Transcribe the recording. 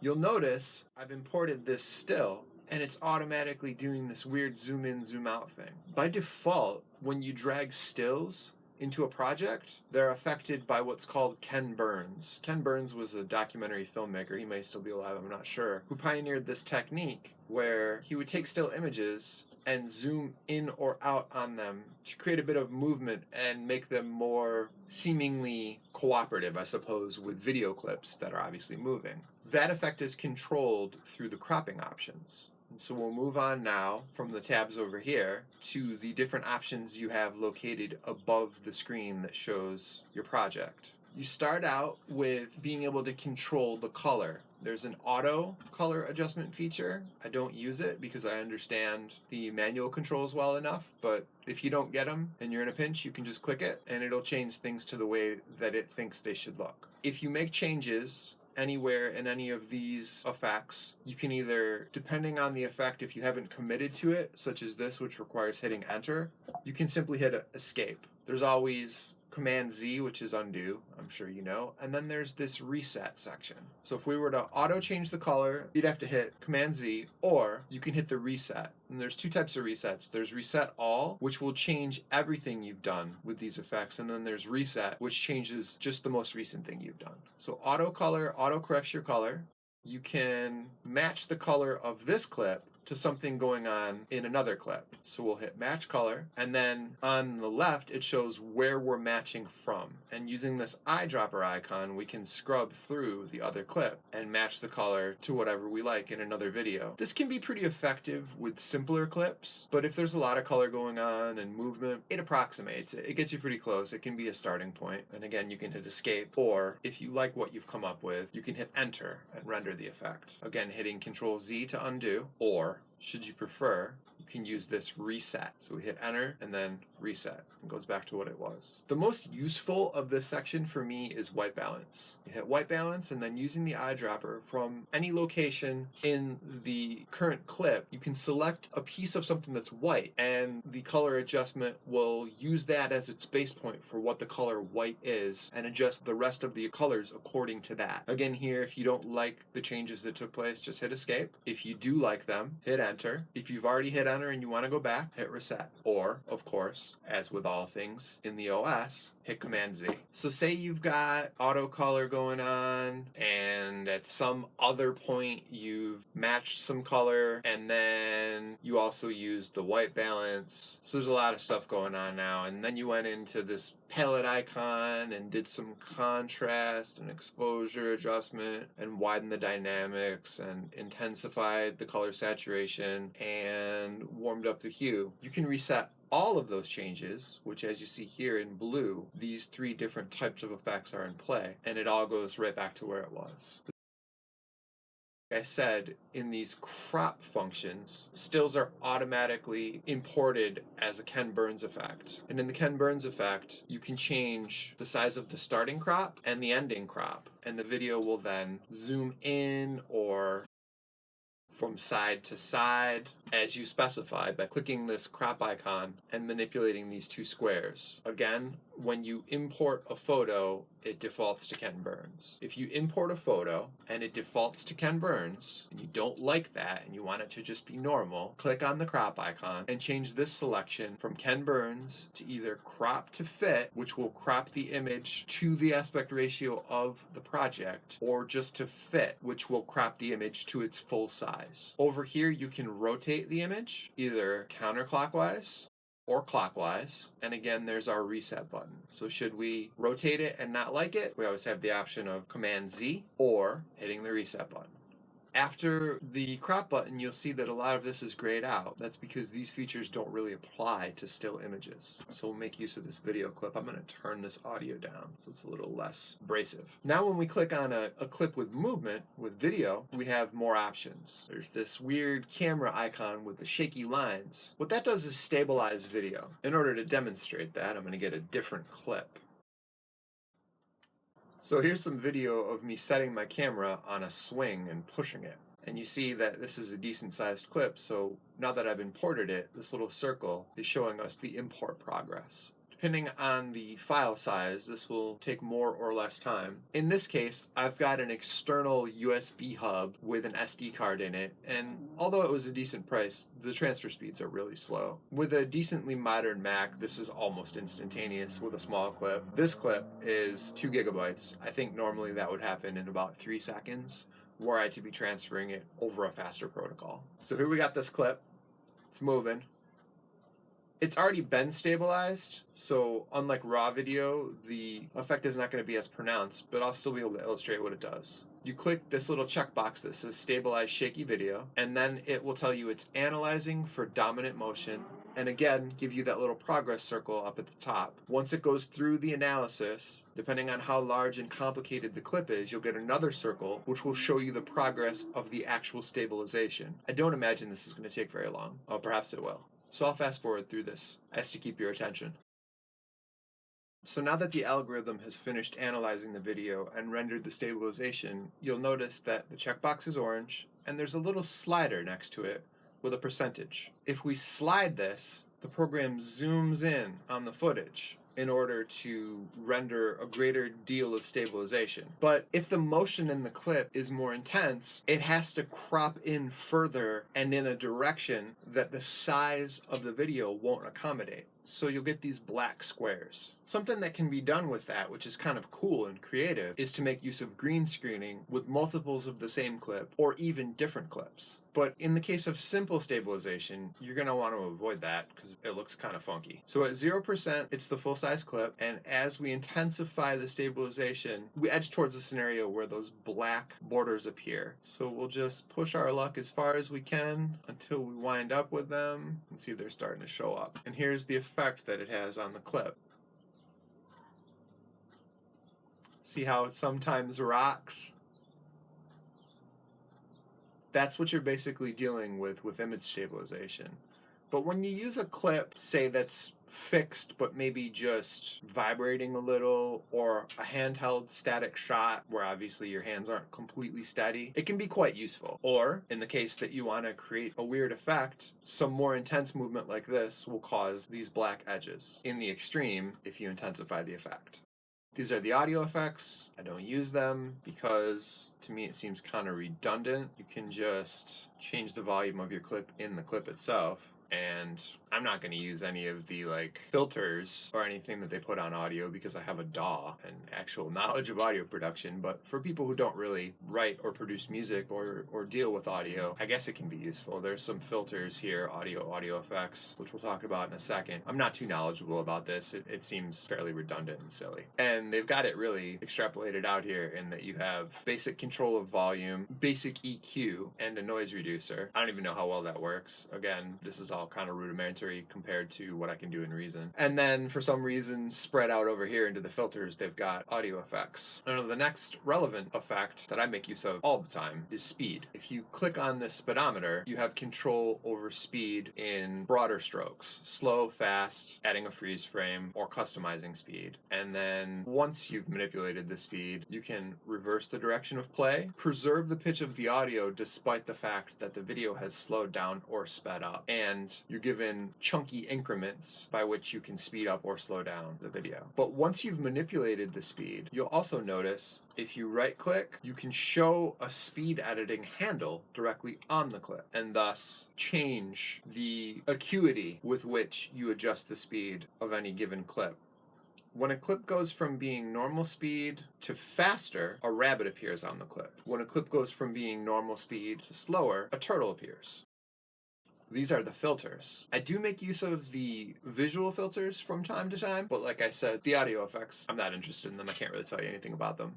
you'll notice I've imported this still, and it's automatically doing this weird zoom in, zoom out thing. By default, when you drag stills into a project, they're affected by what's called Ken Burns. Ken Burns was a documentary filmmaker, he may still be alive, I'm not sure, who pioneered this technique where he would take still images and zoom in or out on them to create a bit of movement and make them more seemingly cooperative, I suppose, with video clips that are obviously moving. That effect is controlled through the cropping options. And so we'll move on now from the tabs over here to the different options you have located above the screen that shows your project. You start out with being able to control the color. There's an auto color adjustment feature. I don't use it because I understand the manual controls well enough, but if you don't get them and you're in a pinch, you can just click it and it'll change things to the way that it thinks they should look. If you make changes anywhere in any of these effects, you can either, depending on the effect, if you haven't committed to it, such as this, which requires hitting enter, you can simply hit escape. There's always Command Z, which is undo, I'm sure you know, and then there's this reset section. So if we were to auto change the color, you'd have to hit Command Z, or you can hit the reset. And there's two types of resets. There's reset all, which will change everything you've done with these effects, and then there's reset, which changes just the most recent thing you've done. So auto color, auto corrects your color. You can match the color of this clip to something going on in another clip. So we'll hit match color, and then on the left it shows where we're matching from. And using this eyedropper icon, we can scrub through the other clip and match the color to whatever we like in another video. This can be pretty effective with simpler clips, but if there's a lot of color going on and movement, it approximates it. It gets you pretty close. It can be a starting point. And again, you can hit escape, or if you like what you've come up with, you can hit enter and render the effect. Again, hitting Control Z to undo, or should you prefer, you can use this reset. So we hit enter and then reset. It goes back to what it was. The most useful of this section for me is white balance. You hit white balance, and then using the eyedropper from any location in the current clip, you can select a piece of something that's white, and the color adjustment will use that as its base point for what the color white is and adjust the rest of the colors according to that. Again, here, if you don't like the changes that took place, just hit escape. If you do like them, hit enter. If you've already hit enter and you want to go back, hit reset. Or, of course, as with all things in the OS, hit Command Z. So say you've got auto color going on, and at some other point you've matched some color, and then you also used the white balance. So there's a lot of stuff going on now, and then you went into this palette icon and did some contrast and exposure adjustment and widened the dynamics and intensified the color saturation and warmed up the hue. You can reset all of those changes, which, as you see here in blue, these three different types of effects are in play, and it all goes right back to where it was. Like I said, in these crop functions, stills are automatically imported as a Ken Burns effect. And in the Ken Burns effect, you can change the size of the starting crop and the ending crop, and the video will then zoom in or from side to side as you specify by clicking this crop icon and manipulating these two squares. Again, when you import a photo, it defaults to Ken Burns. If you import a photo and it defaults to Ken Burns, and you don't like that and you want it to just be normal, click on the crop icon and change this selection from Ken Burns to either crop to fit, which will crop the image to the aspect ratio of the project, or just to fit, which will crop the image to its full size. Over here, you can rotate the image either counterclockwise or clockwise, and again, there's our reset button. So should we rotate it and not like it, we always have the option of Command Z or hitting the reset button. After the crop button, you'll see that a lot of this is grayed out. That's because these features don't really apply to still images. So we'll make use of this video clip. I'm going to turn this audio down so it's a little less abrasive. Now when we click on a clip with movement, with video, we have more options. There's this weird camera icon with the shaky lines. What that does is stabilize video. In order to demonstrate that, I'm going to get a different clip. So here's some video of me setting my camera on a swing and pushing it. And you see that this is a decent sized clip, so now that I've imported it, this little circle is showing us the import progress. Depending on the file size, this will take more or less time. In this case, I've got an external USB hub with an SD card in it, and although it was a decent price, the transfer speeds are really slow. With a decently modern Mac, this is almost instantaneous with a small clip. This clip is 2 gigabytes. I think normally that would happen in about 3 seconds, were I to be transferring it over a faster protocol. So here we got this clip. It's moving. It's already been stabilized, so unlike raw video, the effect is not going to be as pronounced, but I'll still be able to illustrate what it does. You click this little checkbox that says Stabilize Shaky Video, and then it will tell you it's analyzing for dominant motion, and again, give you that little progress circle up at the top. Once it goes through the analysis, depending on how large and complicated the clip is, you'll get another circle, which will show you the progress of the actual stabilization. I don't imagine this is going to take very long. Oh, perhaps it will. So I'll fast forward through this as to keep your attention. So now that the algorithm has finished analyzing the video and rendered the stabilization, you'll notice that the checkbox is orange and there's a little slider next to it with a percentage. If we slide this, the program zooms in on the footage in order to render a greater deal of stabilization. But if the motion in the clip is more intense, it has to crop in further and in a direction that the size of the video won't accommodate. So you'll get these black squares. Something that can be done with that, which is kind of cool and creative, is to make use of green screening with multiples of the same clip or even different clips. But in the case of simple stabilization, you're going to want to avoid that because it looks kind of funky. So at 0%, it's the full-size clip, and as we intensify the stabilization, we edge towards a scenario where those black borders appear. So we'll just push our luck as far as we can until we wind up with them and see they're starting to show up. And here's the effect that it has on the clip. See how it sometimes rocks? That's what you're basically dealing with image stabilization. But when you use a clip, say that's fixed but maybe just vibrating a little, or a handheld static shot where obviously your hands aren't completely steady, it can be quite useful. Or in the case that you want to create a weird effect, some more intense movement like this will cause these black edges in the extreme if you intensify the effect. These are the audio effects. I don't use them because to me it seems kind of redundant. You can just change the volume of your clip in the clip itself. And I'm not going to use any of the filters or anything that they put on audio because I have a DAW and actual knowledge of audio production. But for people who don't really write or produce music or deal with audio, I guess it can be useful. There's some filters here, audio effects, which we'll talk about in a second. I'm not too knowledgeable about this. It seems fairly redundant and silly. And they've got it really extrapolated out here in that you have basic control of volume, basic EQ, and a noise reducer. I don't even know how well that works. Again, this is all kind of rudimentary compared to what I can do in Reason. And then for some reason spread out over here into the filters, they've got audio effects. And the next relevant effect that I make use of all the time is speed. If you click on this speedometer, you have control over speed in broader strokes, slow, fast, adding a freeze frame, or customizing speed. And then once you've manipulated the speed, you can reverse the direction of play, preserve the pitch of the audio despite the fact that the video has slowed down or sped up, and you're given chunky increments by which you can speed up or slow down the video. But once you've manipulated the speed, you'll also notice if you right click, you can show a speed editing handle directly on the clip and thus change the acuity with which you adjust the speed of any given clip. When a clip goes from being normal speed to faster, a rabbit appears on the clip. When a clip goes from being normal speed to slower, a turtle appears. These are the filters. I do make use of the visual filters from time to time, but like I said, the audio effects, I'm not interested in them. I can't really tell you anything about them.